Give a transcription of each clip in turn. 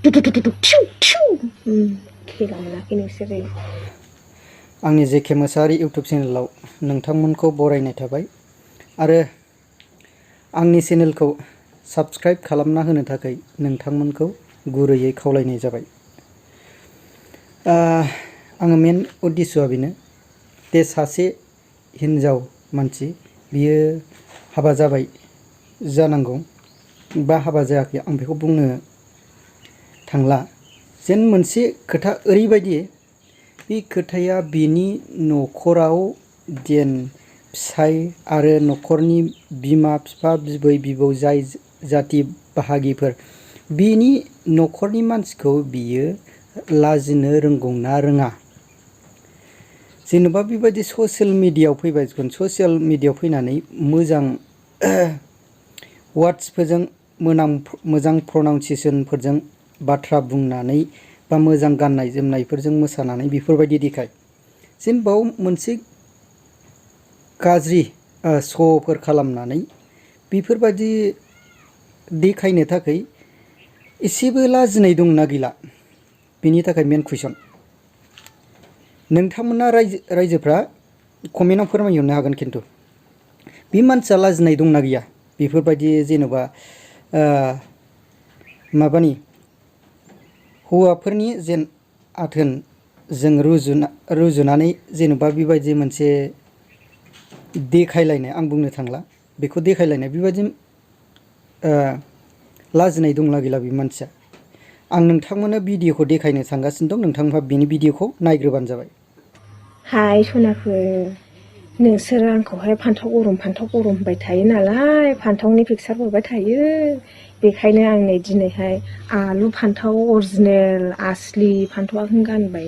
खेला मोनाखै नोंसोरो आंनि जेके मोसाहारि इउटुब चेनेलाव नोंथांमोनखौ बरायनाय थाबाय आरो आंनि चेनेलखौ साबस्क्राइब खालामना होनो थाखाय नोंथांमोनखौ गुरैयै खावलायनाय जाबाय। आङो मेन उद्देश्यआ बेनो दे सासे हिन्जाव मानसि बियो हाबा जाबाय जानांगौ बा हाबा जायाखै आं बेखौ बुंनो थांला जेन मोनसे खोथा ओरैबायदि बे खोथाया बिनि न'खराव जेन फिसाय आरो न'खरनि बिमा बिफा बिबै बिबौ जाय जाथि बाहागिफोर बिनि न'खरनि मानसिखौ बियो लाजिनो रोंगौना रोङा। जेनेबा बेबायदि ससियेल मिडियायाव फैबाय ससियेल मिडियायाव फैनानै मोजां वार्ड्सफोरजों मोजां प्रनाउन्सिएसनफोरजों बाथ्रा बुंनानै बा मोजां गाननाय जोमनायफोरजों मोसानानै बेफोरबायदि देखाय जेन बाव मोनसे गाज्रि श'फोर खालामनानै बेफोरबायदि देखायनो थाखाय एसेबो लाजिनाय दंना गैला बेनि थाखाय मेन कुइसन नोंथांमोना रायजोफ्रा कमेन्टआव फोरमायहरनो हागोन खिन्थु बे मानसिया लाजिनाय दंना गैया बेफोरबायदि जेन'बा माबानि हौवाफोरनि जेन आथोन जों रुजुनानै जेन'बा बेबायदि मोनसे देखायलायनाय आं बुंनो थांला बेखौ देखायलायनाय बेबायदि लाजिनाय दंना गैला बे मानसिया आं नोंथांमोननो भिडिअखौ देखायनो सानगासिनो दं नोंथांमोनहा बेनि भिडिअखौ नायग्रोबानो जाबाय। हाय सनाफोर नोंसोरो आंखौहाय फान्थाव गरम होनबाय थायो नालाय फान्थावनि पिकचार हरबाय थायो बेखायनो आं नै दिनैहाय आलु फान्थाव अरिजिनेल आसलि फान्थावखौनो गानबाय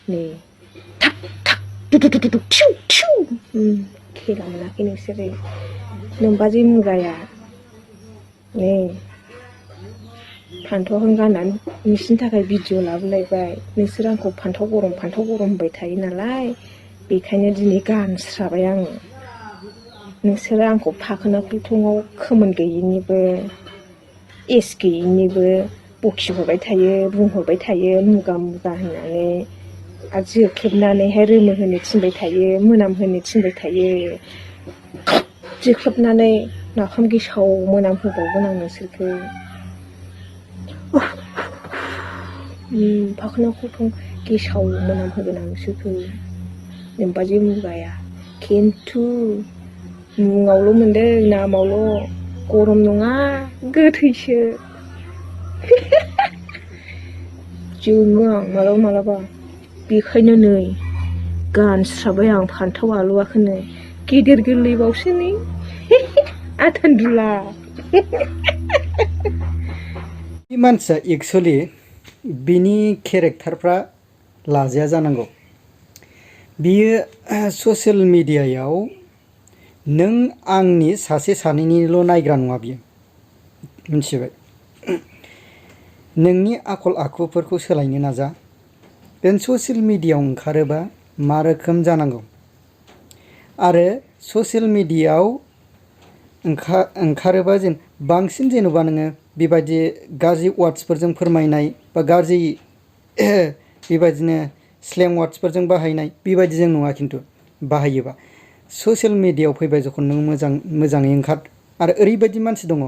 नै थाक थाक खेला मोनाखै नोंसोरो नोमबाजै मुगाया नै फान्थावखौनो गाननानै नोंसिनि थाखाय भिडिअ लाबोलायबाय नोंसोर आंखौ फान्थाव गरम होनबाय थायो नालाय बेखायनो दिनै गानस्राबाय आङो नोंसोरो आंखौ फाखोना खुलथुङाव खोमोन गैयिनिबो एस गैयिनिबो बखिहरबाय थायो बुंहरबाय थायो मुगा होननानै आरो जोख्लोबनानैहाय रोमो होनो थिनबाय थायो मोनामहोनो थिनबाय थायो जोख्लोबनानै नाफाम गेसाव मोनामहोबावगोन आं नोंसोरखौ फाखोना खुलथुं गेसाव मोनामहोगोन आं नोंसोरखौ नोमबाजै मुगाया खिन्थु मुङावल' मोनदों नामावल' गरम नङा गोथैसो जोङो आं मालाबा बेखायनो नै गानस्राबाय आं फान्थाव आलुवाखौनो गेदेर गोरलैबावसो नै आथानदुला बे मानसिया एक्सुवेलि बिनि केरेक्टारफ्रा लाजाया जानांगौ बियो ससियेल मिडियायाव नों आंनि सासे सानैनिल' नायग्रा नङा बियो मिथिबाय नोंनि आखल आखुफोरखौ सोलायनो नाजा नों ससियेल मिडियायाव ओंखारोबा मा रोखोम जानांगौ आरो ससियेल मिडियायाव ओंखारोबा बांसिन जेन'बा नोङो बेबायदि गाज्रि वार्ड्सफोरजों फोरमायनाय बा गाज्रि बेबायदिनो स्लें वार्ड्सफोरजों बाहायनाय बेबायदिजों नङा खिन्थु बाहायोबा ससियेल मिडियायाव फैबाय जखन नों मोजाङै ओंखार आरो ओरैबायदि मानसि दङ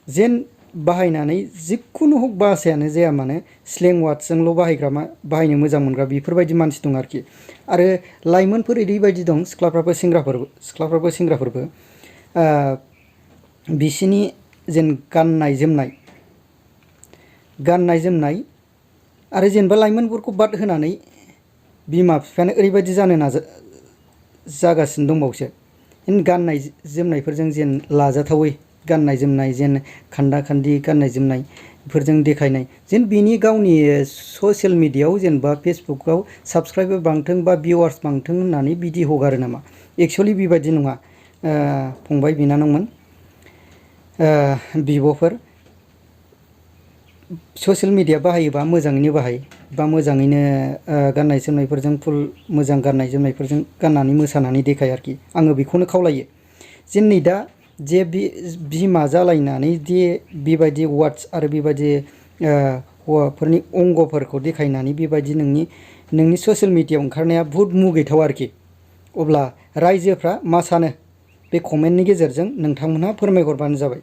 जेन बाहायनानै जिखुनु हक भाषायानो जाया मानो स्लें वार्ड्सजोंल' बाहायनो मोजां मोनग्रा बेफोरबायदि मानसि दं आरोखि आरो लाइमोनफोर ओरैबायदि दं सिख्लाफ्राबो सेंग्राफोरबो बिसिनि जेन गाननाय जोमनाय आरो जेनेबा लाइमोनफोरखौ बाद होनानै बिमा बिफायानो ओरैबायदि जागासिनो दंबावसो गाननाय जोमनायफोरजों जेन लाजाथावै गाननाय जोमनाय जेन खान्दा खान्दि गाननाय जोमनाय बेफोरजों देखायनाय जेन बिनि गावनि ससियेल मिडियायाव जेनेबा फेसबुकआव साबसक्राइबार बांथों बा भिउवार्स बांथों होननानै बिदि हगारो नामा एक्सुवेलि बेबायदि नङा फंबाय बिनानावमोन बिब'फोर ससियेल मिडिया बाहायोबा मोजाङैनो बाहाय बा मोजाङैनो गाननाय जोमनायफोरजों मोजां गाननाय जोमनायफोरजों गाननानै मोसानानै देखाय आरोखि आङो बेखौनो खावलायो जे नै दा जे बिमा जालायनानै जे बेबायदि वार्ड्स आरो बेबायदि हौवाफोरनि अंगफोरखौ देखायनानै बेबायदि नोंनि ससियेल मिडियायाव ओंखारनाया बुहुत मुगैथाव आरोखि। अब्ला रायजोफ्रा मा सानो बे कमेन्टनि गेजेरजों नोंथांमोनहा फोरमायहरबानो जाबाय।